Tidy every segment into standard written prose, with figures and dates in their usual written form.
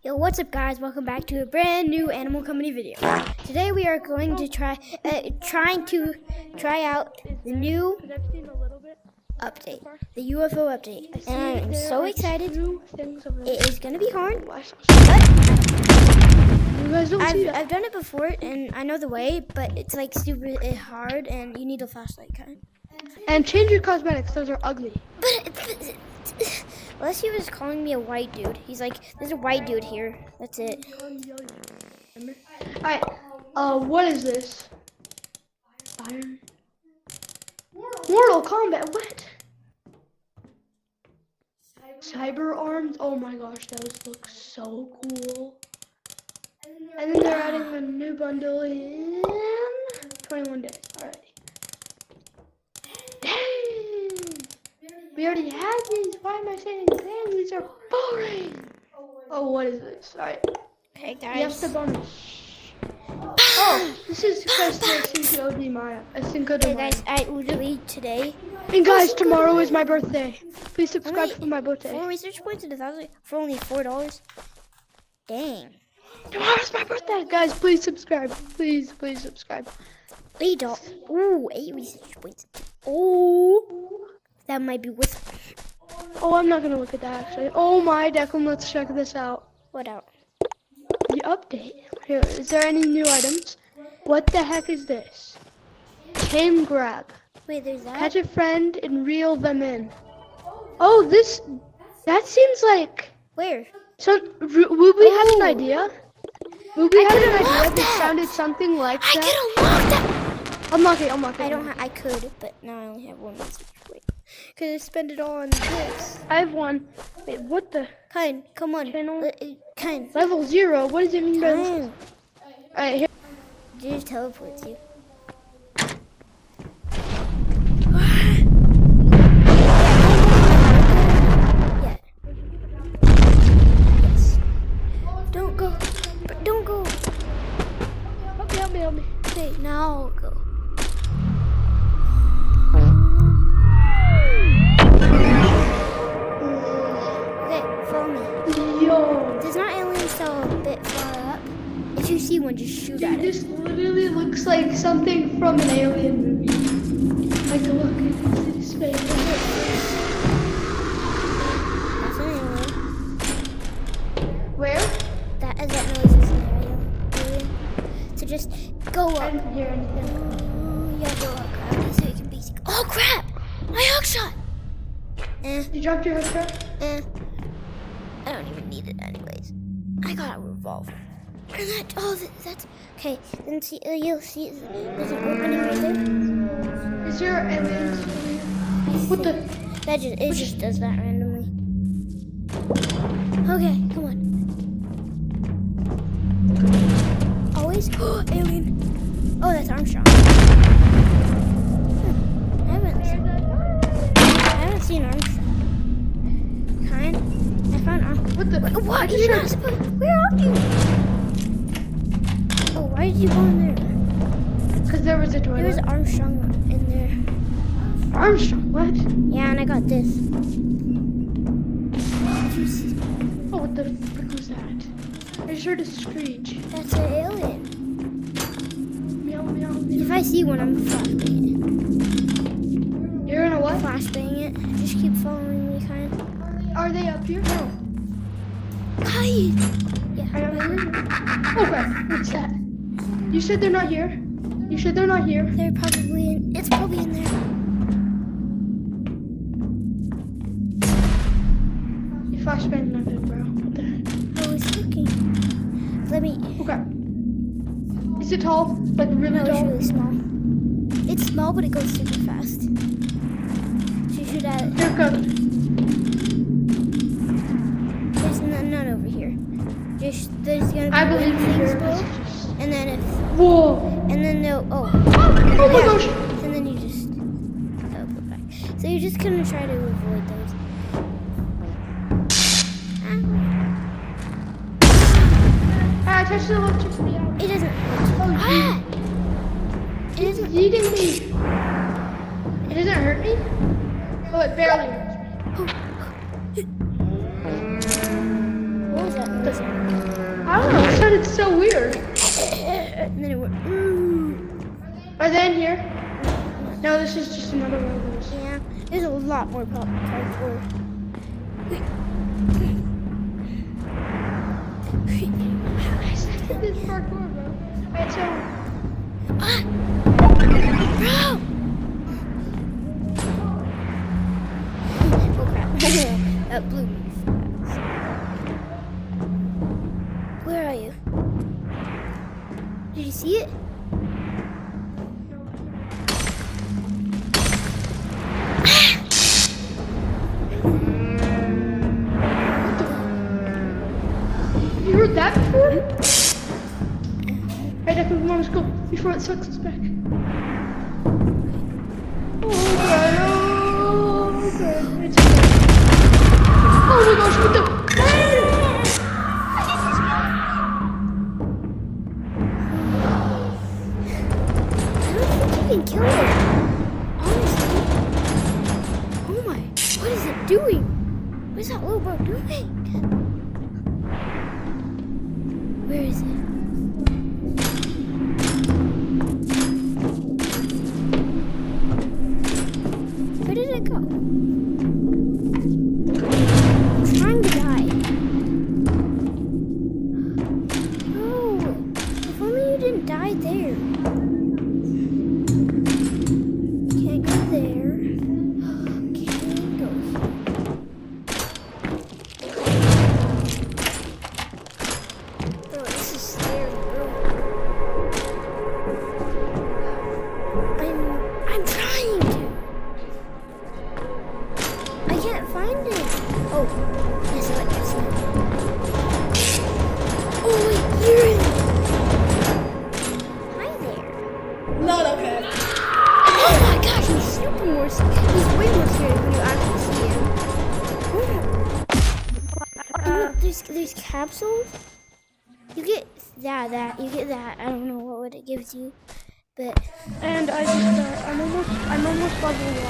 Yo, what's up guys? Welcome back to a brand new Animal Company video. Today we are going to try out the new update, the UFO update. And I'm so excited. It is going to be hard, but I've done it before and I know the way, but it's like super hard and you need a flashlight kind. And change your cosmetics, those are ugly. But unless he was calling me a white dude. He's like, there's a white dude here. That's it. Alright, what is this? Iron. Mortal Kombat, what? Cyber arms? Oh my gosh, those look so cool. And then they're adding a new bundle in 21 days. Alrighty. We already had these. Why am I saying things? These are boring. Oh, what is this? Alright. Okay, guys. Yes, the bonus. Oh, this is Cinco de Mayo. Cinco de Mayo. Guys, I literally today. And guys, tomorrow is my birthday. Please subscribe for my birthday. 4 research points in 1,000 for only $4. Dang. Tomorrow's my birthday, guys. Please subscribe. Please subscribe. $8. Ooh, 8 research points. Oh. That might be worth it. Oh, I'm not gonna look at that actually. Oh my, Declan, let's check this out. What out? The update. Here, is there any new items? What the heck is this? Tame grab. Wait, there's that? Catch a friend and reel them in. Oh, that seems like... Where? So, Wooby had an idea. Wooby had an idea that sounded something like that. I could unlock that. Unlock it. I could, but now I only have 1 message. Wait. Cause I spend it all on this. I have one. Wait, what the? Kind, come on. Channel? Kind. Level 0. What does it mean by this? Alright, here. It just teleports you. Yeah. Yes. Don't go. Don't go. Help me. Okay, now I'll go. If you see one, just shoot at it. This literally looks like something from an alien movie. Like, look at his face. That's an alien. Where? That noise is an alien. So just go up. I didn't hear anything. Yeah, go up, grab it so you can be. Oh crap! My hook shot! You dropped your hook shot? I don't even need it anyways. I got a revolver. And that's okay. Then see, you'll see there's an opening right there. Is there aliens? What the? It just does that randomly. Okay, come on. Always. Oh, alien. Oh, that's Armstrong. I haven't seen Armstrong. I found Armstrong. What the? What? You're not supposed. Where are you? Oh, why did you go in there? Because there was a toilet. There was Armstrong in there. Armstrong? What? Yeah, and I got this. Oh, what the frick was that? I just heard a screech. That's an alien. Meow. If I see one, I'm flashbanging it. You're gonna what? Flashbang it. Just keep following me, kind of. Are they up here? No. Hide! Yeah. Okay, what's that? You said they're not here? You said they're not here? They're probably in. It's probably in there. You flashbang nothing, bro. What the heck? I was looking. Let me. Okay. Is it tall? Like really No, it's tall? really small. It's small, but it goes super fast. So you should add. Here it goes. There's none over here. There's gonna be I believe one you thing here. still, and then if. Whoa. And then they'll. Oh. Oh my gosh. And then you just teleport back. So you're just gonna try to avoid those. I touched the electricity out. It doesn't. Oh, It isn't. eating me. It doesn't hurt me? Oh, it barely hurts me. What was that? I don't know, it sounded so weird. And then it went, ooh. Are they in here? No, this is just another one of those. Yeah, there's a lot more parkour. This is parkour, bro. Alright, so. Ah! Bro! Oh crap. That blew me fast. Where are you? Did you see it? You heard that before? Alright, Declan, come on, let's go before it sucks us back. Oh my gosh, what the? I don't think you can kill it. Honestly. Oh my, what is it doing? What is that little bird doing? Where is it? Where did it go? I'm trying to die. Oh, if only you didn't die there. Can't go there. Can't go here. Oh, this is scary, bro. I'm trying to. I can't find it. Oh, yes, I guess not. Oh wait, you're in. Hi there. Not okay. Oh my gosh, he's super more scary. He's way more scary when you actually see him. Oh. There's capsules. You get that. You get that. I don't know what it gives you, but And I just, I'm almost level 1.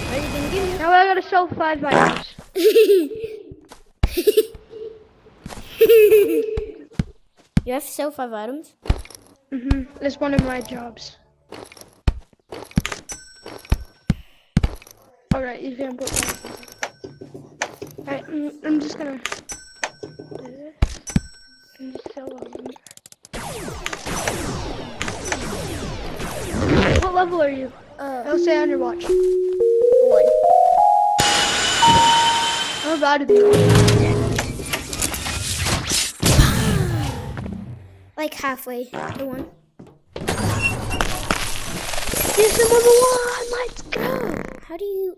what is it gonna give you? Now I gotta sell 5 items. You have to sell 5 items. It's one of my jobs. Alright, you can put that. Alright, I'm just gonna do this. And just sell them. What level are you? I'll say on your watch. 1. I'm about to be. Like halfway to 1. Yes, I'm level 1. Let's go. How do you?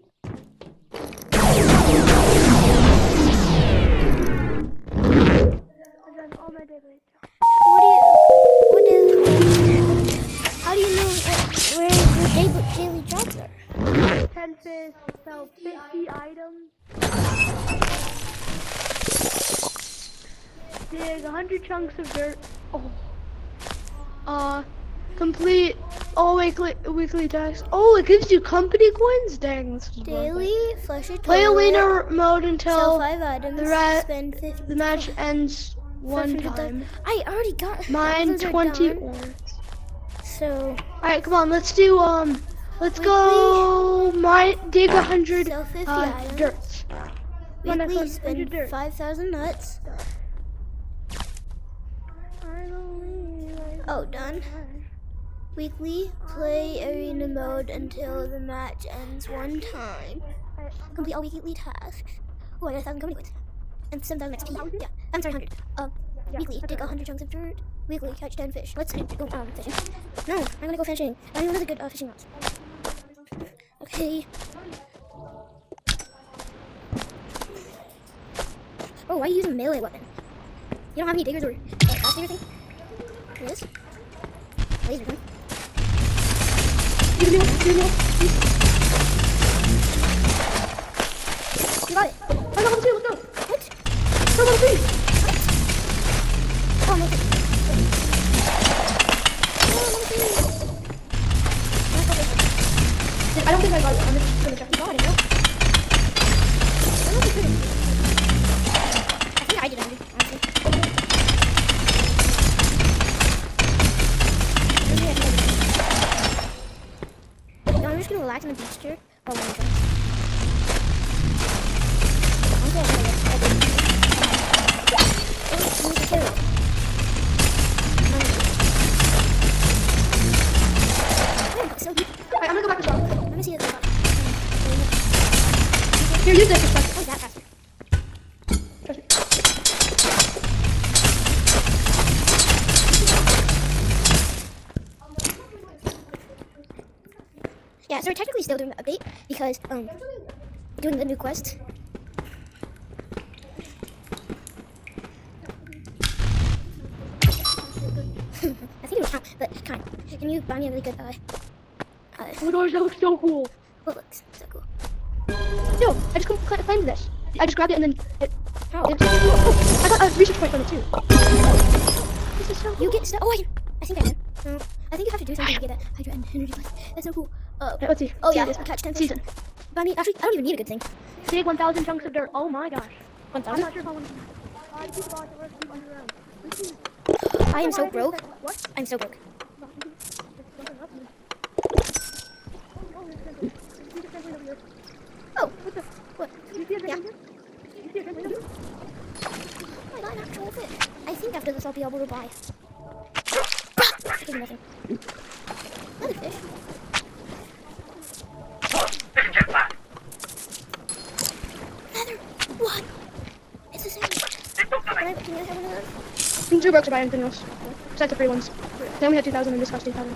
I've done all my daily jobs. How do you know where your daily jobs are? 10 fish, sell 50 items. Dig 100 chunks of dirt. Complete all weekly tasks. Oh, it gives you company coins? Dang, this is worth it. Daily, flush a Play toilet, arena mode sell until 5 items, spend 50. the match ends one 500,000. time. I already got Mine those are 20 done. orbs. So Alright, come on, let's do let's go dig 100 sell 50 items. dirts. Come on, Weekly, Declan, 100 spend dirt. 5,000 nuts. Oh, done. Weekly, play arena mode until the match ends one time. Complete all weekly tasks. Oh, I got 1,000 company coins. And 7,000 XP. Yeah, I'm sorry, 100. Weekly, dig 100 chunks of dirt. Weekly, catch 10 fish. Let's go fishing. No, I'm gonna go fishing. I know another good fishing routes. Okay. Oh, why are you using a melee weapon? You don't have any diggers or fast digger thing? This? Laser gun. Give me one. You got it. I got one too, let's go. What? Come on, please. Oh, no. I don't think I got it. I'm just gonna check. You got it, no? I don't know if you couldn't. I think I did 100. texture. Oh, my God. Okay, oh, I need to kill it. Oh, so deep. Alright, I'm gonna go back to shop. Let me see this. Here, use this. Respect. Oh, that faster. Trust me. Yeah, so we're technically still doing the update because doing the new quest. I think it would count, but kind. Can you buy me a really good Oh my gosh, that looks so cool. what looks so cool? Yo, I just claimed this. I just grabbed it and then it. How? I got a research point from it too. This is so cool. You get stuff. Oh, I think I can. No, I think you have to do something to get that Hydra and Energy Plus. That's so cool. Right, let's see. Oh See yeah, this. catch 10 Season. But I mean, actually, I don't even need a good thing. Dig 1,000 chunks of dirt. Oh my gosh. I'm 1,000? not sure if I want to. I am so broke. What? I'm so broke. Oh, What the? what? You see a Yeah. trampoline here? You see a trampoline here? Oh, I got an actual fish. I think after this I'll be able to buy. There's nothing. Another fish. Another one. It's the same. Can I have one of those? I'm too broke to buy anything else. Besides the free ones. They only had 2,000 and this cost 8,000.